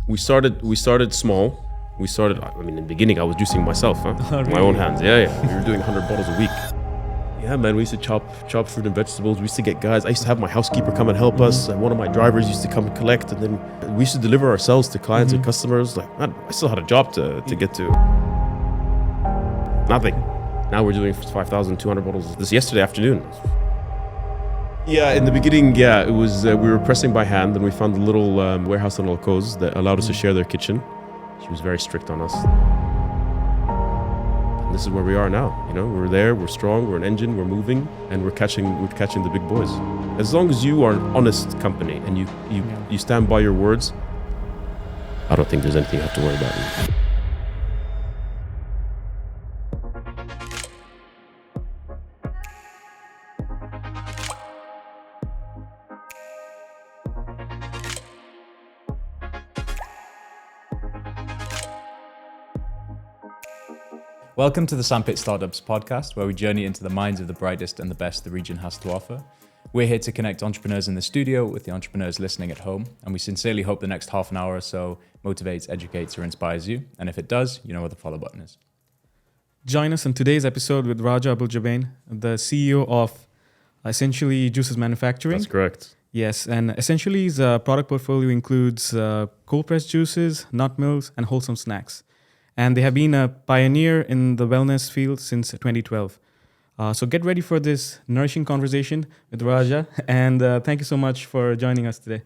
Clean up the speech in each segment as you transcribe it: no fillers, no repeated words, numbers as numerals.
We started small. In the beginning, I was juicing myself, Really? my own hands. Yeah. We were doing 100 bottles a week. Yeah, man, we used to chop fruit and vegetables. We used to get guys. I used to have my housekeeper come and help us. One of my drivers used to come and collect, and then we used to deliver ourselves to clients and customers. Like, man, I still had a job to get to. Nothing. Now we're doing 5,200 bottles this yesterday afternoon. Yeah, in the beginning, it was we were pressing by hand, and we found a little warehouse in Alcoz that allowed us to share their kitchen. She was very strict on us. And this is where we are now. We're there, we're strong, we're an engine, we're moving, and we're catching the big boys. As long as you are an honest company and you stand by your words, I don't think there's anything you have to worry about. Welcome to the Sandpit Startups podcast, where we journey into the minds of the brightest and the best the region has to offer. We're here to connect entrepreneurs in the studio with the entrepreneurs listening at home, and we sincerely hope the next half an hour or so motivates, educates, or inspires you. And if it does, you know where the follow button is. Join us in today's episode with Raja Abuljebain, the CEO of Essentially Juices Manufacturing. That's correct. Yes, and essentially his product portfolio includes cold-pressed juices, nut milks, and wholesome snacks. And they have been a pioneer in the wellness field since 2012. So get ready for this nourishing conversation with Raja. And thank you so much for joining us today.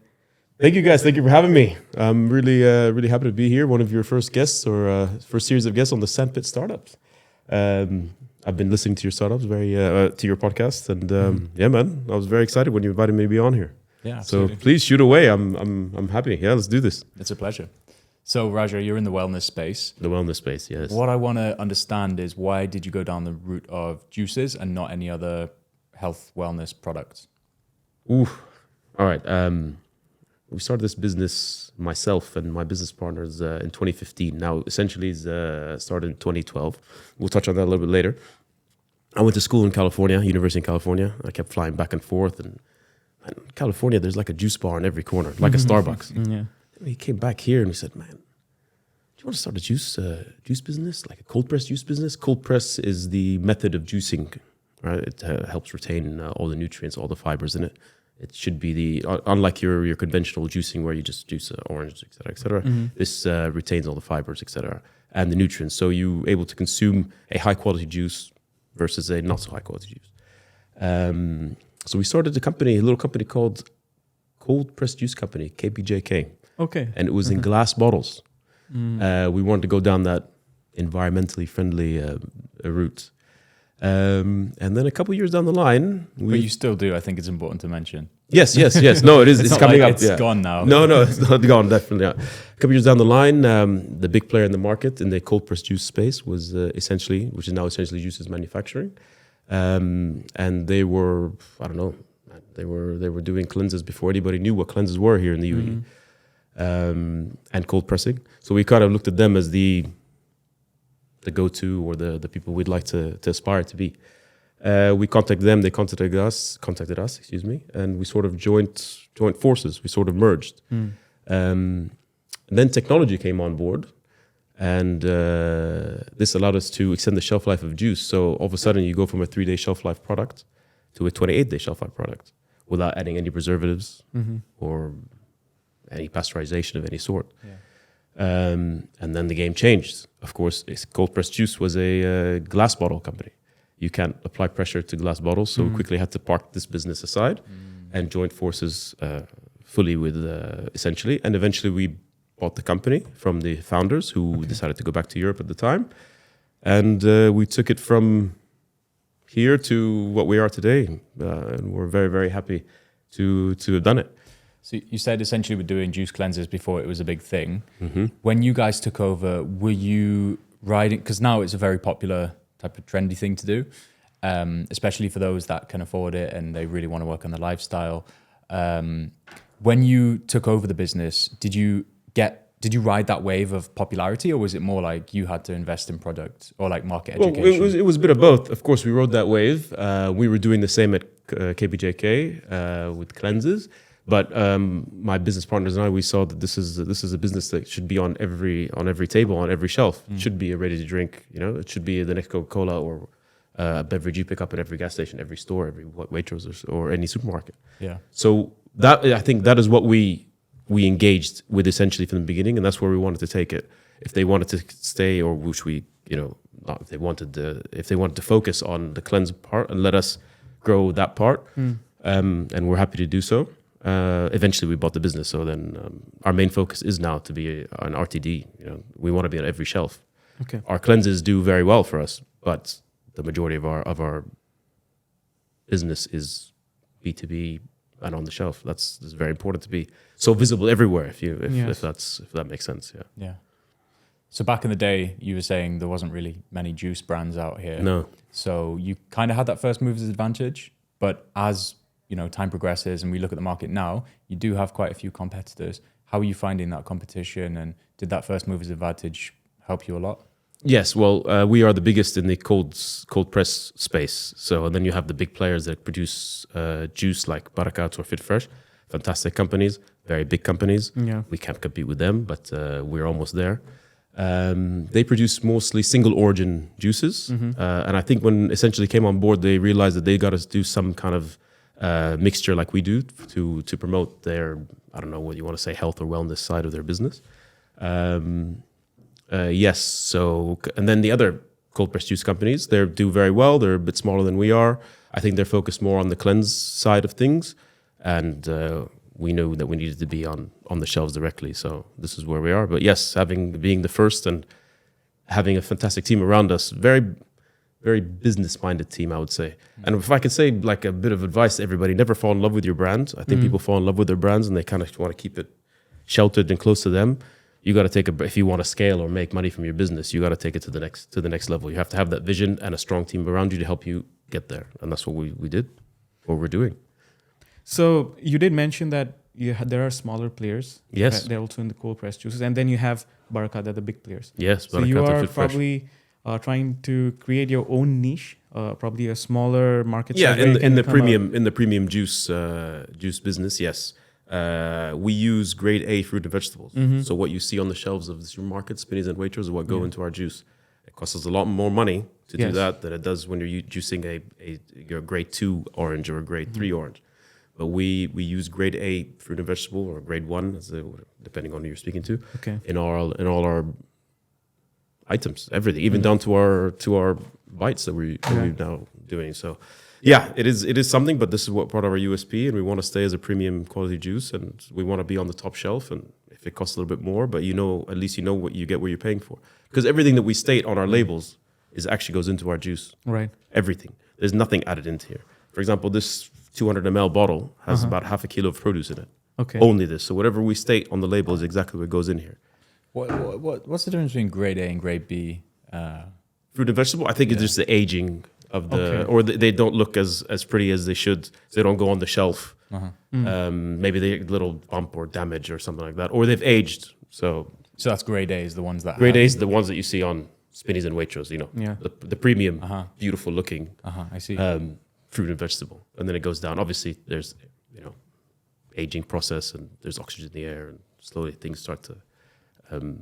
Thank you, guys. Thank you for having me. I'm really happy to be here. One of your first guests or first series of guests on the Sandpit Startups. I've been listening to your startups, to your podcast, and yeah, man, I was very excited when you invited me to be on here. Yeah, absolutely. So please shoot away. I'm happy. Yeah, let's do this. It's a pleasure. So, Raja, you're in the wellness space. The wellness space, yes. What I want to understand is, why did you go down the route of juices and not any other health wellness products? All right. We started this business, myself and my business partners, in 2015. Now, essentially, it's started in 2012. We'll touch on that a little bit later. I went to school in California, University in California. I kept flying back and forth. And in California, there's like a juice bar in every corner, like a Starbucks. Yeah. He came back here and he said, man, do you want to start a juice business, like a cold press juice business? Cold press is the method of juicing, right? It helps retain all the nutrients, all the fibers in it. It should be unlike your conventional juicing where you just juice oranges, et cetera. This retains all the fibers, et cetera, and the nutrients. So you're able to consume a high quality juice versus a not so high quality juice. So we started a little company called Cold Press Juice Company, KPJK. Okay. And it was in glass bottles. We wanted to go down that environmentally friendly route. And then a couple years down the line... But you still do, I think it's important to mention. Yes. No, it is. It's coming up. It's gone now. No, it's not gone, definitely. Yeah. A couple years down the line, the big player in the market in the cold pressed juice space was which is now essentially Juices Manufacturing. And they were, I don't know, they were doing cleanses before anybody knew what cleanses were here in the UAE. And cold pressing. So we kind of looked at them as the go-to or the people we'd like to aspire to be. We contacted them, they contacted us, and we sort of joined forces. We sort of merged. And then technology came on board, and this allowed us to extend the shelf life of juice. So all of a sudden you go from a 3-day shelf life product to a 28-day shelf life product without adding any preservatives or any pasteurization of any sort. Yeah. And then the game changed. Of course, cold pressed juice was a glass bottle company. You can't apply pressure to glass bottles, so we quickly had to park this business aside and joined forces fully with Essentially. And eventually we bought the company from the founders who decided to go back to Europe at the time. And we took it from here to what we are today. And we're very, very happy to have done it. So you said essentially we're doing juice cleanses before it was a big thing. When you guys took over, were you riding, because now it's a very popular type of trendy thing to do, especially for those that can afford it and they really want to work on the lifestyle. When you took over the business, did you ride that wave of popularity, or was it more like you had to invest in product or like market education? Well, it was a bit of both. Of course, we rode that wave. We were doing the same at KPJK with cleanses. But my business partners and I, we saw that this is a business that should be on every table, on every shelf. It should be a ready to drink. It should be the next Coca-Cola or a beverage you pick up at every gas station, every store, every Waitrose or any supermarket. Yeah. So I think that is what we engaged with essentially from the beginning, and that's where we wanted to take it. If they wanted to stay, or which we, not if they wanted to focus on the cleanse part and let us grow that part, and we're happy to do so. Eventually, we bought the business, so then our main focus is now to be an RTD. We want to be on every shelf. Okay. Our cleanses do very well for us, but the majority of our business is B2B and on the shelf. That's very important to be so visible everywhere. If that makes sense. Yeah. Yeah. So back in the day, you were saying there wasn't really many juice brands out here. No. So you kind of had that first mover's advantage, but as time progresses and we look at the market now, you do have quite a few competitors. How are you finding that competition, and did that first mover's advantage help you a lot? Yes, well, we are the biggest in the cold press space. So, and then you have the big players that produce juice like Barakat or Fit Fresh, fantastic companies, very big companies. Yeah. We can't compete with them, but we're almost there. They produce mostly single origin juices, and I think when essentially came on board, they realized that they got to do some kind of mixture like we do to promote their, I don't know what you want to say, health or wellness side of their business. Yes. So, and then the other cold pressed juice companies, they do very well. They're a bit smaller than we are. I think they're focused more on the cleanse side of things, and we knew that we needed to be on the shelves directly. So this is where we are. But yes, being the first and having a fantastic team around us, very, very business-minded team, I would say. And if I could say like a bit of advice to everybody, never fall in love with your brand. I think people fall in love with their brands and they kind of want to keep it sheltered and close to them. You got to if you want to scale or make money from your business, you got to take it to the next level. You have to have that vision and a strong team around you to help you get there. And that's what we did, what we're doing. So you did mention that there are smaller players. Yes. They're also in the cold pressed juices. And then you have Barakat, they're the big players. Yes. So you are probably trying to create your own niche, probably a smaller market. Yeah, in the premium juice business, yes. We use grade A fruit and vegetables. So what you see on the shelves of the supermarkets, Spinneys and Waitrose, is what go into our juice. It costs us a lot more money to do that than it does when you're juicing a grade 2 orange or a grade 3 orange. But we use grade A fruit and vegetable, or grade 1, depending on who you're speaking to, in all our items, everything, even down to our bites that we're now doing. So yeah, it is something, but this is what part of our USP, and we want to stay as a premium quality juice, and we want to be on the top shelf. And if it costs a little bit more, but at least you know what you get, what you're paying for, because everything that we state on our labels actually goes into our juice. Right. Everything. There's nothing added into here. For example, this 200 ml bottle has about half a kilo of produce in it. Okay. Only this. So whatever we state on the label is exactly what goes in here. What's the difference between grade A and grade B? Fruit and vegetable, I think it's just the aging of or they don't look as pretty as they should. They don't go on the shelf. Maybe they get a little bump or damage or something like that, or they've aged. So that's grade A is the ones that grade A is the ones that you see on Spinneys and Waitrose. The premium, beautiful looking. I see. Fruit and vegetable, and then it goes down. Obviously, there's aging process, and there's oxygen in the air, and slowly things start to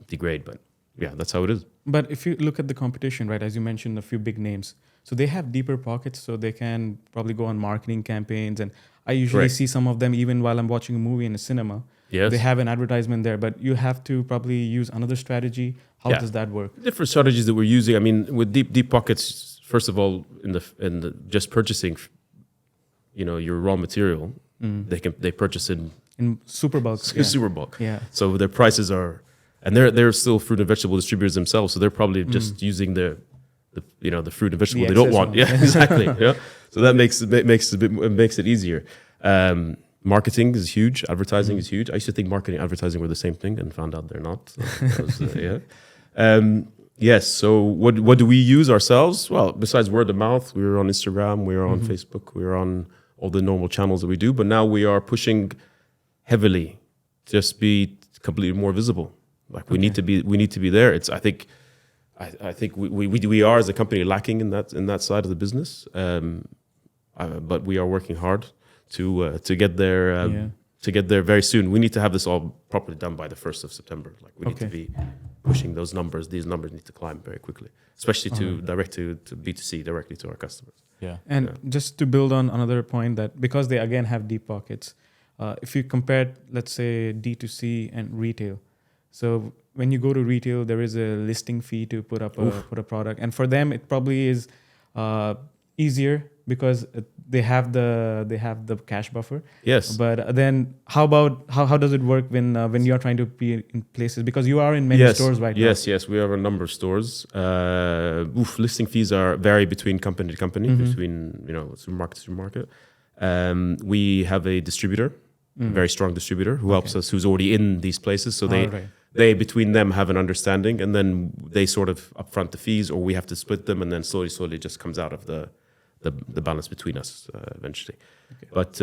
degrade. But yeah, that's how it is. But if you look at the competition, right, as you mentioned, a few big names, so they have deeper pockets, so they can probably go on marketing campaigns. And I usually see some of them even while I'm watching a movie in a cinema. Yes. They have an advertisement there, but you have to probably use another strategy. How does that work? Different strategies that we're using. I mean, with deep pockets. First of all, in the just purchasing, your raw material, they purchase in super bulk. Super bulk. Yeah. So their prices are, and they're still fruit and vegetable distributors themselves. So they're probably just using the fruit and vegetable they don't want. Yeah, exactly. Yeah. So that makes it easier. Marketing is huge. Advertising is huge. I used to think marketing and advertising were the same thing, and found out they're not. So, yes. So what do we use ourselves? Well, besides word of mouth, we're on Instagram, we're on Facebook, we're on all the normal channels that we do. But now we are pushing heavily to just be completely more visible. Like we need to be there. I think we are as a company lacking in that side of the business. But we are working hard to get there to get there very soon. We need to have this all properly done by the 1st of September. Like we need to be pushing those numbers. These numbers need to climb very quickly, especially to direct to B2C, directly to our customers. Yeah. And just to build on another point, that because they again have deep pockets, if you compare, let's say, D2C and retail, so when you go to retail, there is a listing fee to put up a product, and for them it probably is easier because they have the cash buffer. Yes. But then how does it work when you are trying to be in places, because you are in many stores right now? Yes, we have a number of stores. Listing fees vary between company to company, between supermarket to supermarket. We have a distributor, a very strong distributor who helps us, who's already in these places. So they between them have an understanding, and then they sort of upfront the fees, or we have to split them, and then slowly it just comes out of the balance between us eventually. Okay. But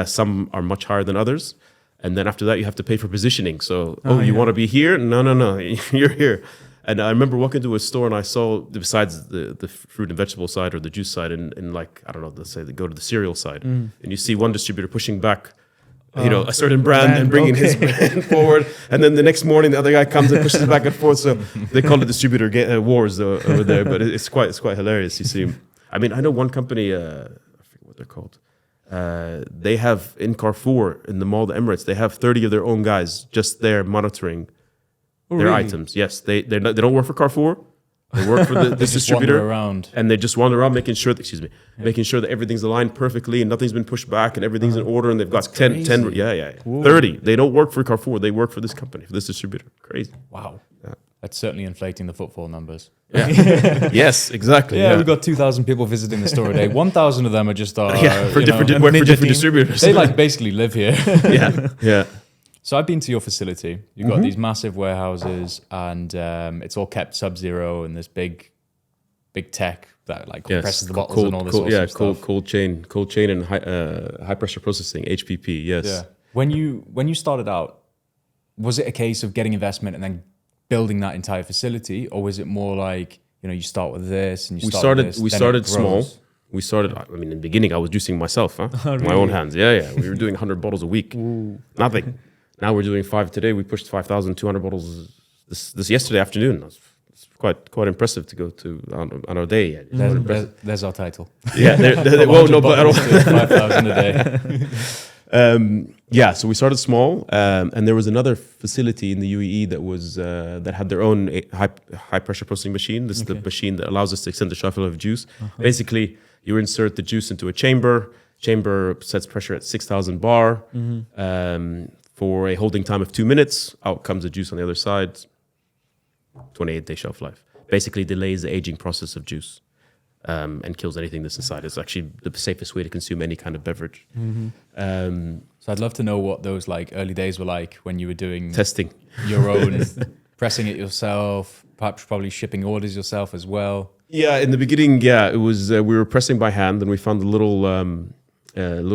some are much higher than others, and then after that you have to pay for positioning. So you want to be here? No, you're here. And I remember walking to a store and I saw, besides the fruit and vegetable side or the juice side, in like, I don't know, let's say they go to the cereal side, and you see one distributor pushing back a certain brand and bringing his brand forward, and then the next morning the other guy comes and pushes it back and forth. So they call it distributor wars over there, but it's quite hilarious. You see, I mean, I know one company, I forget what they're called. They have in Carrefour in the Mall of the Emirates, they have 30 of their own guys just there monitoring their items. Yes, they don't work for Carrefour. They work for this distributor, around. And they just wander around making sure that everything's aligned perfectly and nothing's been pushed back and everything's in order, and they've got 10, 30. They don't work for Carrefour. They work for this company, for this distributor. Crazy. Wow. Yeah. That's certainly inflating the footfall numbers. Yeah. Yes, exactly. Yeah, we've got 2,000 people visiting the store a day. 1,000 of them are just for different distributors. They basically live here. Yeah. So I've been to your facility. You've got these massive warehouses, and it's all kept sub-zero, and this big tech that compresses the bottles and all this sort of stuff. Cold chain and high pressure processing, HPP. Yes. Yeah. When you started out, was it a case of getting investment and then building that entire facility, or was it more like you start with this and we started small. We started. I mean, in the beginning, I was juicing myself, Really? My own hands. Yeah. We were doing 100 bottles a week. Ooh. Nothing. Now we're doing 5 today. We pushed 5,200 bottles this yesterday afternoon. It's quite impressive to go to on our day. There's our title. Yeah. But I don't. 5,000 a day. So we started small, and there was another facility in the UAE that had their own high pressure processing machine. This is the machine that allows us to extend the shelf life of juice. Basically, you insert the juice into a chamber. Chamber sets pressure at 6,000 bar. For a holding time of 2 minutes. Out comes the juice on the other side. 28-day shelf life. Basically delays the aging process of juice and kills anything that's inside. It's actually the safest way to consume any kind of beverage. So I'd love to know what those early days were like when you were doing testing your own, pressing it yourself, perhaps probably shipping orders yourself as well. Yeah, in the beginning, it was we were pressing by hand, and we found a little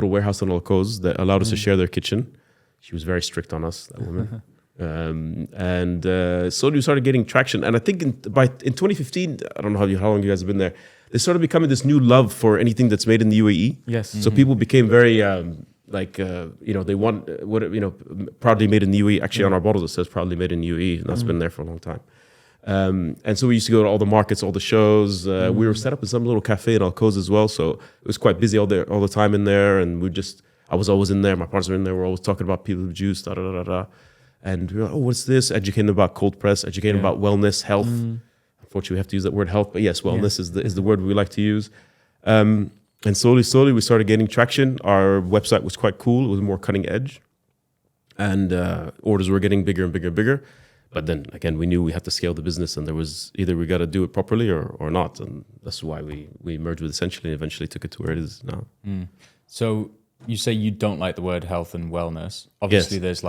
warehouse on Al Quoz that allowed us to share their kitchen. She was very strict on us, that woman. So we started getting traction. And I think in 2015, I don't know how long you guys have been there, they started becoming this new love for anything that's made in the UAE. Yes. So people became very, they want, proudly made in the UAE. Actually, on our bottles, it says proudly made in the UAE. And that's been there for a long time. And so we used to go to all the markets, all the shows. We were set up in some little cafe in Al Quoz as well. So it was quite busy all the time in there. And I was always in there. My partners were in there. We're always talking about people with juice, And we were like, what's this? Educating about cold press, educating about wellness, health. Unfortunately, we have to use that word health. But yes, wellness is the word we like to use. And slowly, we started getting traction. Our website was quite cool. It was more cutting edge. And orders were getting bigger and bigger and bigger. But then, again, we knew we had to scale the business. And there was either we got to do it properly or not. And that's why we merged with Essentially and eventually took it to where it is now. So you say you don't like the word health and wellness. Obviously, there's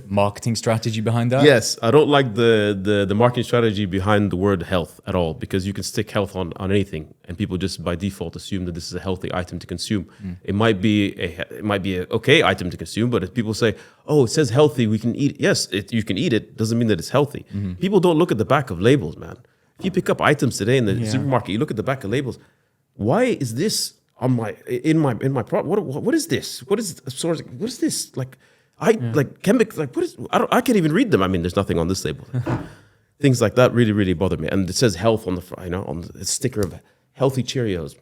marketing strategy behind that. Yes, I don't like the marketing strategy behind the word health at all, because you can stick health on anything, and people just by default assume that this is a healthy item to consume. It might be a okay item to consume, but if people say, "Oh, it says healthy, we can eat it." Yes, you can eat it. Doesn't mean that it's healthy. People don't look at the back of labels, man. If you pick up items today in the supermarket, you look at the back of labels. Why is this in my product? What is this? What is this? Like, like chemicals, like what is, I can't even read them. I mean, there's nothing on this label. Things like that really, really bother me. And it says health on the front, you know, on the sticker of healthy Cheerios.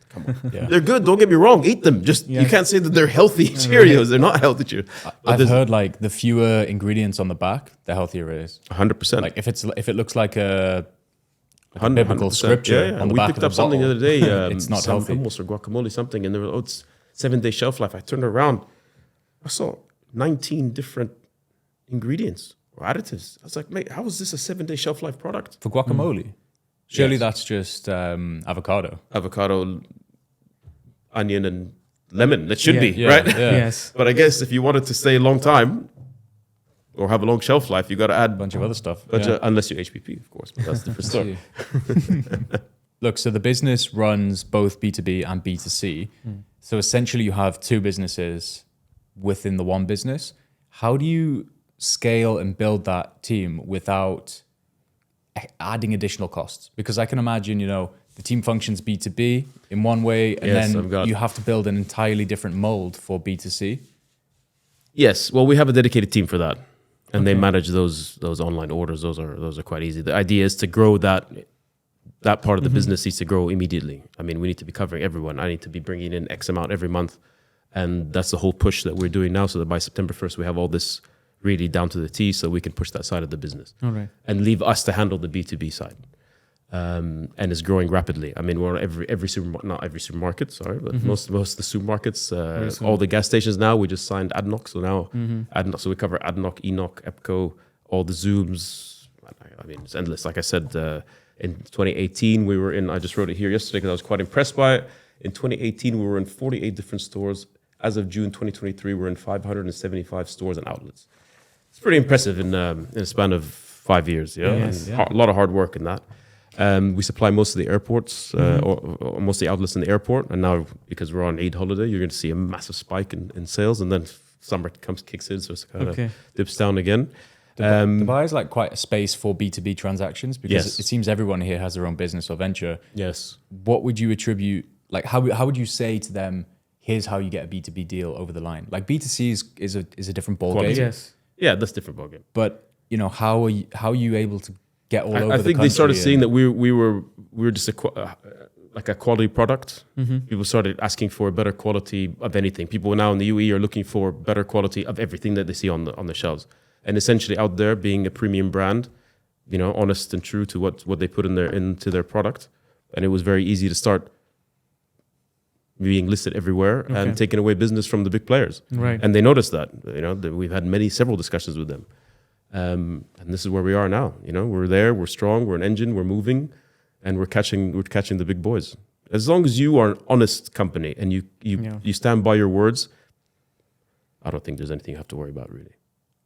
Come on. Yeah. They're good. Don't get me wrong. Eat them. Just you can't say that they're healthy Cheerios. They're not healthy Cheerios. I've heard like the fewer ingredients on the back, the healthier it is. 100%. Like if it looks like a biblical 100%. scripture Yeah. on And the we back picked of the up something the bottle, other day. it's not some healthy. hummus or guacamole, something, and they were, it's 7-day shelf life. I turned around, I saw 19 different ingredients or additives. I was like, mate, how is this a 7-day shelf life product? For guacamole. Surely Yes. that's just avocado. Avocado, onion, and lemon. That should be, Yeah, right? yeah. Yes. But I guess if you want it to stay a long time or have a long shelf life, you got to add A bunch of other stuff. unless you're HPP, of course, but that's a different story. Look, so the business runs both B2B and B2C. So essentially you have two businesses within the one business. How do you scale and build that team without adding additional costs? Because I can imagine, the team functions B2B in one way, and Yes, then you have to build an entirely different mold for B2C. Yes, well, we have a dedicated team for that, and they manage those online orders. Those are quite easy. The idea is to grow that part of the business needs to grow immediately. I mean, we need to be covering everyone. I need to be bringing in X amount every month, and that's the whole push that we're doing now. So that by September 1st, we have all this really down to the T, so we can push that side of the business All right. and leave us to handle the B2B side. And it's growing rapidly. I mean, we're on every supermarket, not every supermarket, sorry, but most of the supermarkets, all the gas stations now. We just signed ADNOC, so now ADNOC, so we cover ADNOC, Enoch, Epco, all the Zooms. I mean, it's endless. Like I said, in 2018, we were in. I just wrote it here yesterday because I was quite impressed by it. In 2018, we were in 48 different stores. As of June 2023, we're in 575 stores and outlets. It's pretty impressive in a span of 5 years. Yeah, Yes. a lot of hard work in that. We supply most of the airports, or most of the outlets in the airport. And now, because we're on Eid holiday, you're going to see a massive spike in sales. And then summer kicks in, so it's kind of dips down again. Dubai is like quite a space for B2B transactions because Yes. it seems everyone here has their own business or venture. Yes. What would you attribute, like how would you say to them, here's how you get a B2B deal over the line? Like B2C is a different ballgame. Yes. Yeah, that's a different ballgame. But, how are you able to get all over the country? I think they started seeing that we were just like a quality product. People started asking for better quality of anything. People now in the UAE are looking for better quality of everything that they see on the shelves. And essentially out there being a premium brand, honest and true to what they put into their product. And it was very easy to start being listed everywhere and taking away business from the big players. Right. And they noticed that, that we've had several discussions with them. And this is where we are now. We're there, we're strong, we're an engine, we're moving, and we're catching the big boys. As long as you are an honest company and you stand by your words, I don't think there's anything you have to worry about, really.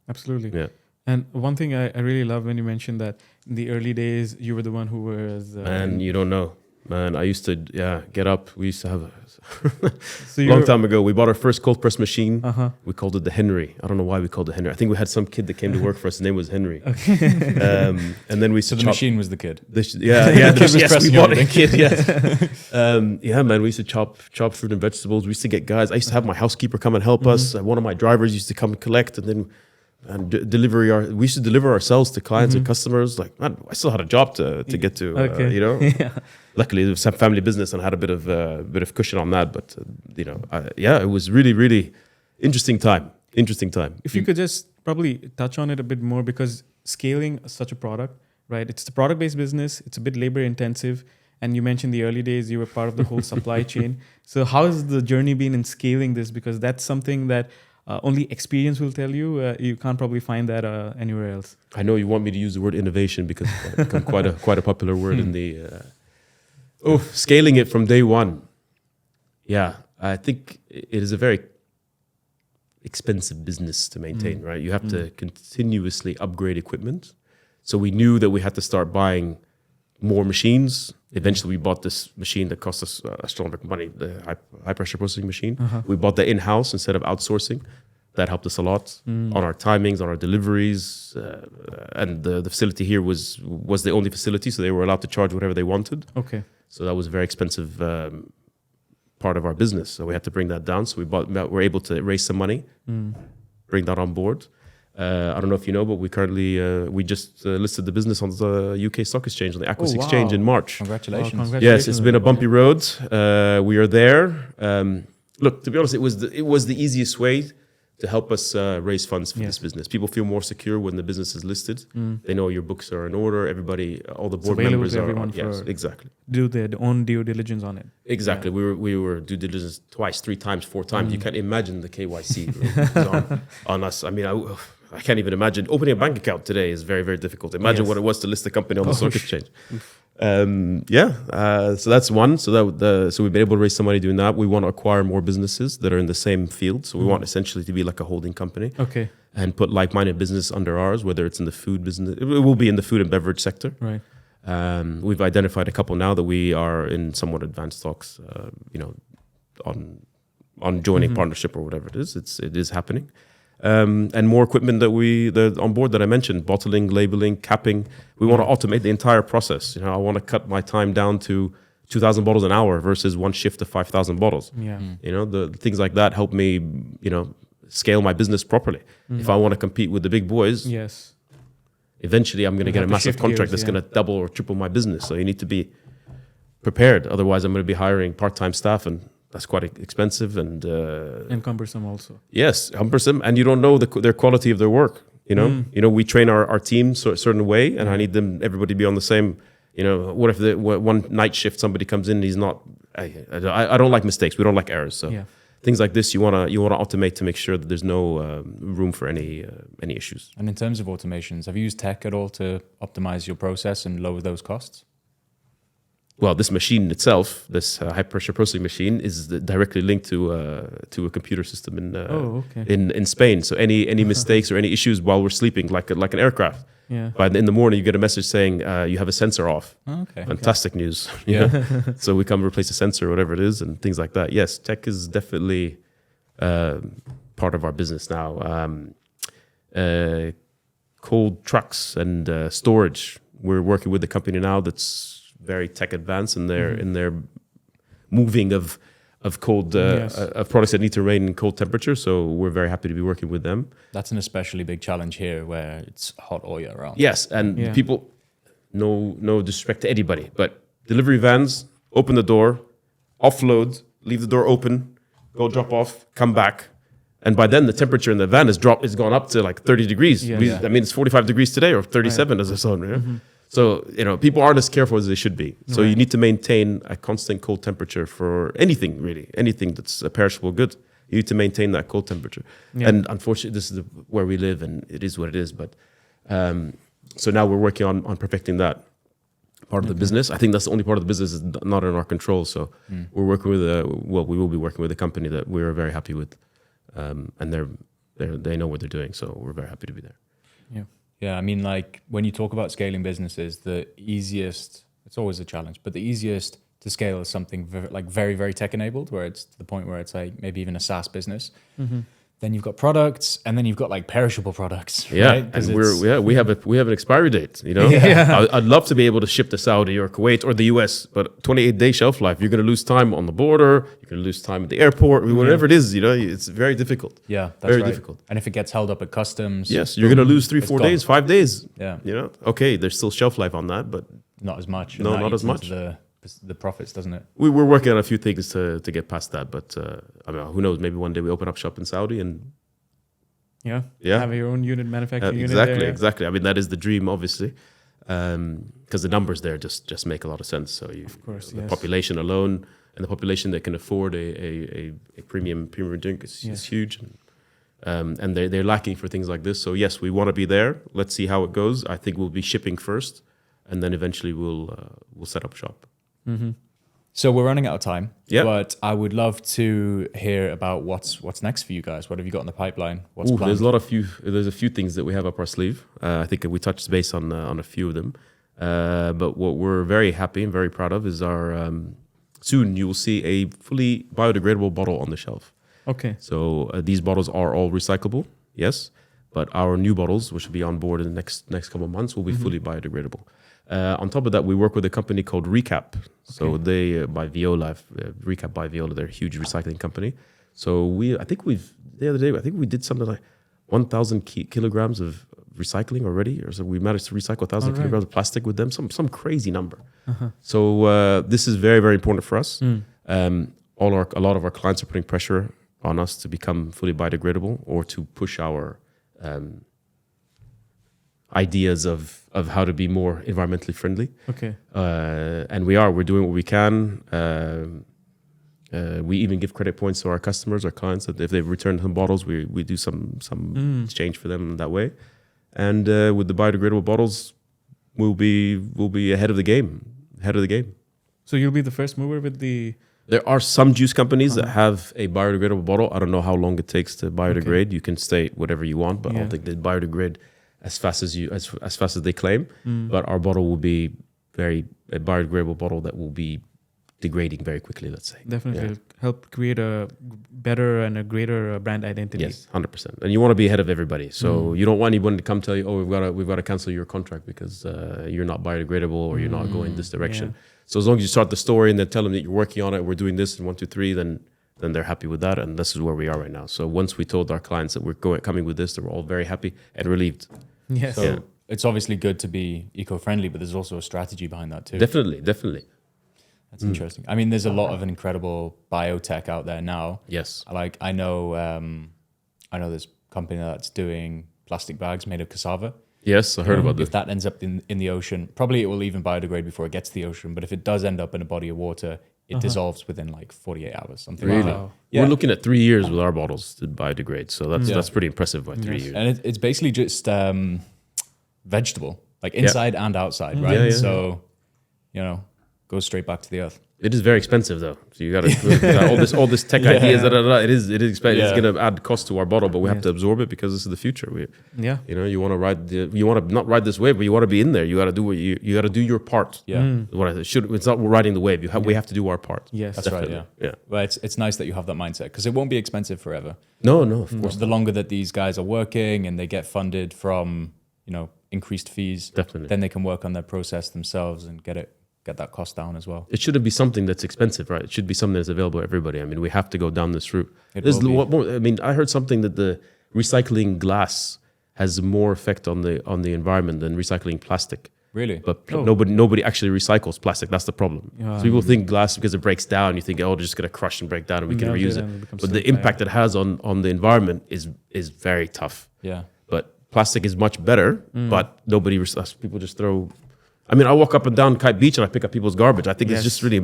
Absolutely. Yeah. And one thing I really love when you mentioned that in the early days, you were the one who was... Man, you don't know. Man, I used to, get up. We used to have so a long time ago. We bought our first cold press machine. We called it the Henry. I don't know why we called it Henry. I think we had some kid that came to work for us. His name was Henry. And then we used So to the chop. machine was the kid. Yes, we bought a kid. Yes. Man, we used to chop fruit and vegetables. We used to get guys. I used to have my housekeeper come and help us. One of my drivers used to come and collect, and then we used to deliver ourselves to clients and customers. Like, man, I still had a job to get to. Luckily, it was a family business and I had a bit of cushion on that. But it was really, really interesting time. If you could just probably touch on it a bit more, because scaling such a product, right? It's a product-based business. It's a bit labor-intensive. And you mentioned the early days, you were part of the whole supply chain. So how has the journey been in scaling this? Because that's something that only experience will tell you. You can't probably find that anywhere else. I know you want me to use the word innovation because it's become quite a popular word in the... scaling it from day one. Yeah, I think it is a very expensive business to maintain, right? You have to continuously upgrade equipment. So we knew that we had to start buying more machines. Eventually, we bought this machine that cost us a strong amount of money, the high pressure processing machine. We bought that in-house instead of outsourcing. That helped us a lot on our timings, on our deliveries. And the facility here was the only facility, so they were allowed to charge whatever they wanted. Okay. So that was a very expensive part of our business. So we had to bring that down. So we were able to raise some money, bring that on board. I don't know if you know, but we currently we just listed the business on the UK Stock Exchange, on the Aquis Exchange in March. Congratulations. Yes, it's been a bumpy road. We are there. Look, to be honest, it was the easiest way to help us raise funds for this business. People feel more secure when the business is listed. They know your books are in order. Everybody, all the board members are. Yes, exactly. Do their own due diligence on it. Exactly. We were due diligence twice, 3 times, 4 times. You can't imagine the KYC on us. I mean, I can't even imagine. Opening a bank account today is very, very difficult. Imagine what it was to list a company on the stock exchange. So that's one. So we've been able to raise some money doing that. We want to acquire more businesses that are in the same field. So we want essentially to be like a holding company. Okay. And put like-minded business under ours, whether it's in the food business. It will be in the food and beverage sector. Right. We've identified a couple now that we are in somewhat advanced talks, on joining partnership or whatever it is. It is happening. And more equipment that on board that I mentioned, bottling, labeling, capping. We want to automate the entire process. I want to cut my time down to 2,000 bottles an hour versus one shift of 5,000 bottles. Yeah. The things like that help me, scale my business properly. If I want to compete with the big boys, yes, eventually I'm going to get a massive contract that's going to double or triple my business. So you need to be prepared. Otherwise, I'm going to be hiring part-time staff, and that's quite expensive and cumbersome also. Yes, cumbersome, and you don't know their quality of their work. We train our team a certain way, and I need everybody to be on the same. What if one night shift somebody comes in and he's not? I don't like mistakes. We don't like errors. So things like this, you wanna automate to make sure that there's no room for any issues. And in terms of automations, have you used tech at all to optimize your process and lower those costs? Well, this machine itself, this high pressure processing machine, is directly linked to a computer system in Spain. So any mistakes or any issues while we're sleeping, like an aircraft, in the morning you get a message saying you have a sensor off. Fantastic news. So we come replace a sensor or whatever it is and things like that. Yes, tech is definitely part of our business now. Cold trucks and storage. We're working with a company now that's very tech advanced in their moving of cold of products that need to remain in cold temperature. So we're very happy to be working with them. That's an especially big challenge here, where it's hot all year round. Yes, and people, no disrespect to anybody, but delivery vans open the door, offload, leave the door open, go drop off, come back. And by then, the temperature in the van has gone up to like 30 degrees. I mean, it's 45 degrees today or 37 as I saw. So, people aren't as careful as they should be. So you need to maintain a constant cold temperature for anything, really. Anything that's a perishable good. You need to maintain that cold temperature. And unfortunately, this is where we live, and it is what it is. But so now we're working on perfecting that part of the business. I think that's the only part of the business is not in our control. So we're working with we will be working with a company that we're very happy with. And they know what they're doing. So we're very happy to be there. Yeah, I mean, like when you talk about scaling businesses, the easiest, it's always a challenge, but the easiest to scale is something very, very tech enabled, where it's to the point where it's like maybe even a SaaS business. Then you've got products, and then you've got like perishable products. Right? And we have an expiry date. I'd love to be able to ship to Saudi or Kuwait or the US, but 28-day shelf life. You're going to lose time on the border. You're going to lose time at the airport. Whatever it is, it's very difficult. Yeah, that's very right. difficult. And if it gets held up at customs, yes, you're going to lose 3-4 days, 5 days. Yeah, okay, there's still shelf life on that, but not as much. No, not as much. The profits, doesn't it? We're working on a few things to get past that, but I mean, who knows? Maybe one day we open up shop in Saudi and have your own unit manufacturing unit there. Exactly. I mean, that is the dream, obviously, because the numbers there just make a lot of sense. So the population alone and the population that can afford a premium drink is huge, and they're lacking for things like this. So yes, we want to be there. Let's see how it goes. I think we'll be shipping first, and then eventually we'll set up shop. So we're running out of time, but I would love to hear about what's next for you guys. What have you got in the pipeline? What's planned? There's a few things that we have up our sleeve. I think we touched base on a few of them. But what we're very happy and very proud of is our soon you will see a fully biodegradable bottle on the shelf. Okay. So these bottles are all recyclable, yes, but our new bottles, which will be on board in the next couple of months, will be fully biodegradable. On top of that, we work with a company called Recap. So they by Viola, Recap by Viola, they're a huge recycling company. So the other day, I think we did something like 1,000 kilograms of recycling already, or so we managed to recycle 1,000 kilograms of plastic with them, some crazy number. So this is very, very important for us. A lot of our clients are putting pressure on us to become fully biodegradable or to push our ideas of how to be more environmentally friendly. Okay. And we're doing what we can. We even give credit points to our customers, our clients, that if they've returned some bottles, we do some exchange for them that way. And with the biodegradable bottles, we'll be ahead of the game. So you'll be the first mover with the. There are some juice companies that have a biodegradable bottle. I don't know how long it takes to biodegrade. You can state whatever you want, but I don't think they biodegrade as fast as they claim. But our bottle will be a biodegradable bottle that will be degrading very quickly, let's say. Definitely help create a better and a greater brand identity. Yes, 100%. And you want to be ahead of everybody. So you don't want anyone to come tell you, oh, we've got to cancel your contract because you're not biodegradable or you're not going this direction. Yeah. So as long as you start the story and then tell them that you're working on it, we're doing this in 1, 2, 3, then they're happy with that. And this is where we are right now. So once we told our clients that we're coming with this, they were all very happy and relieved. Yes. So it's obviously good to be eco-friendly, but there's also a strategy behind that too. Definitely. That's interesting. I mean, there's a lot of an incredible biotech out there now. Yes. I know this company that's doing plastic bags made of cassava. Yes, I heard about this. If that ends up in the ocean, probably it will even biodegrade before it gets to the ocean. But if it does end up in a body of water, it dissolves within like 48 hours, something like that. We're looking at 3 years with our bottles to biodegrade. So that's pretty impressive by 3 years. And it's basically just vegetable, like inside and outside, right? So, goes straight back to the earth. It is very expensive though. So you got to all this tech ideas. It is expensive. It's going to add cost to our bottle, but we have to absorb it because this is the future. You want to not ride this wave, but you want to be in there. You got to do you got to do your part. It's not riding the wave. We have to do our part. Yes, that's right. Yeah. Well, it's nice that you have that mindset because it won't be expensive forever. No, of course. The longer that these guys are working and they get funded from increased fees, then they can work on their process themselves and get that cost down as well. It shouldn't be something that's expensive, right? It should be something that's available to everybody. I mean, we have to go down this route. I heard something that the recycling glass has more effect on the environment than recycling plastic. Really? But nobody actually recycles plastic. That's the problem. So people think glass, because it breaks down, you think, oh, they're just going to crush and break down and we can reuse it. But the impact it has on the environment is very tough. Yeah. But plastic is much better, but people just throw... I mean, I walk up and down Kite Beach and I pick up people's garbage. I think it's just really...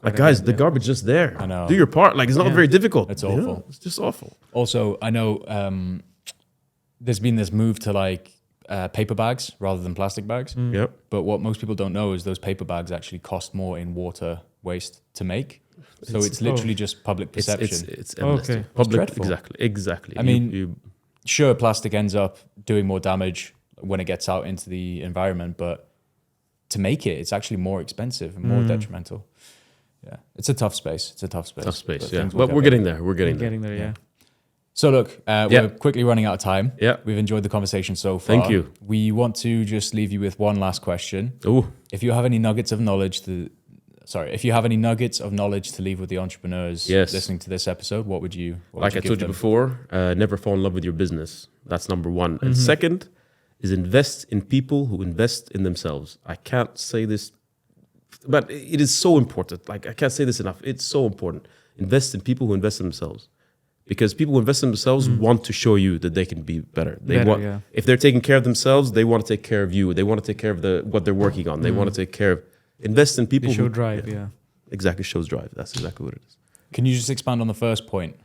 Like, guys, the garbage is just there. I know. Do your part. Like, it's not very difficult. It's awful. It's just awful. Also, I know there's been this move to like paper bags rather than plastic bags. Yep. But what most people don't know is those paper bags actually cost more in water waste to make. So it's literally just public perception. It's endless. Okay. Public, It's dreadful. exactly. I mean, sure, plastic ends up doing more damage when it gets out into the environment, but to make it, it's actually more expensive and more detrimental. Yeah, it's a tough space. Tough space, yeah. But we're getting there. We're getting there. Yeah. So look, we're quickly running out of time. Yeah. We've enjoyed the conversation so far. Thank you. We want to just leave you with one last question. Ooh. If you have any nuggets of knowledge to leave with the entrepreneurs listening to this episode, what would you like I told you before, never fall in love with your business. That's number one. And second is invest in people who invest in themselves. I can't say this, but it is so important. Like, I can't say this enough. It's so important. Invest in people who invest in themselves. Because people who invest in themselves want to show you that they can be better. If they're taking care of themselves, they want to take care of you. They want to take care of what they're working on. They want to take care of... Invest in people who show drive, Exactly, shows drive. That's exactly what it is. Can you just expand on the first point?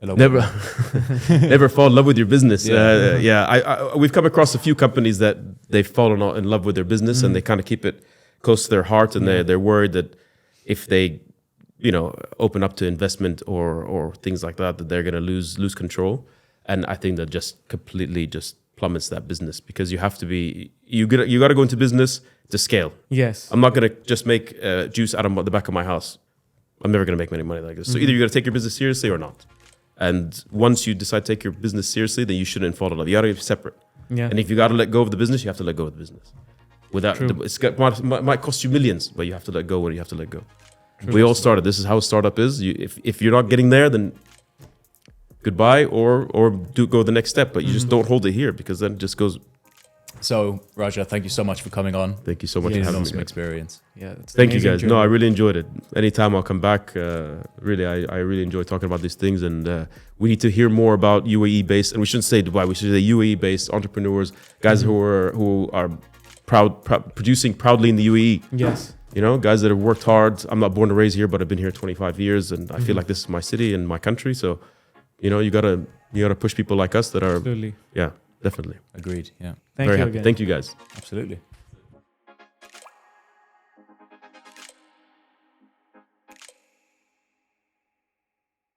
Never fall in love with your business. We've come across a few companies that they've fallen in love with their business and they kind of keep it close to their heart, and they're worried that if they, open up to investment or things like that they're going to lose control. And I think that just completely just plummets that business, because you have to be you got to go into business to scale. Yes, I'm not going to just make juice out of the back of my house. I'm never going to make any money like this. So either you got to take your business seriously or not. And once you decide to take your business seriously, then you shouldn't fall in love. You got to be separate. Yeah. And if you got to let go of the business, you have to let go of the business. Might cost you millions, but you have to let go when you have to let go. True. We all started. This is how a startup is. If you're not getting there, then goodbye or do go the next step. But you just don't hold it here, because then it just goes. So, Raja, thank you so much for coming on. Thank you so much Yeah, for It's an having awesome me. experience. Yeah, it's Thank you amazing guys. No, journey. I really enjoyed it. Anytime I'll come back, really, I really enjoy talking about these things. And we need to hear more about UAE-based, and we shouldn't say Dubai, we should say UAE-based entrepreneurs, guys who are producing proudly in the UAE. Yes. You know, guys that have worked hard. I'm not born and raised here, but I've been here 25 years, and I feel like this is my city and my country. So, you know, you gotta push people like us that are, Absolutely. yeah, definitely. Agreed. Yeah, Thank Very you happy. again. Thank you guys. absolutely.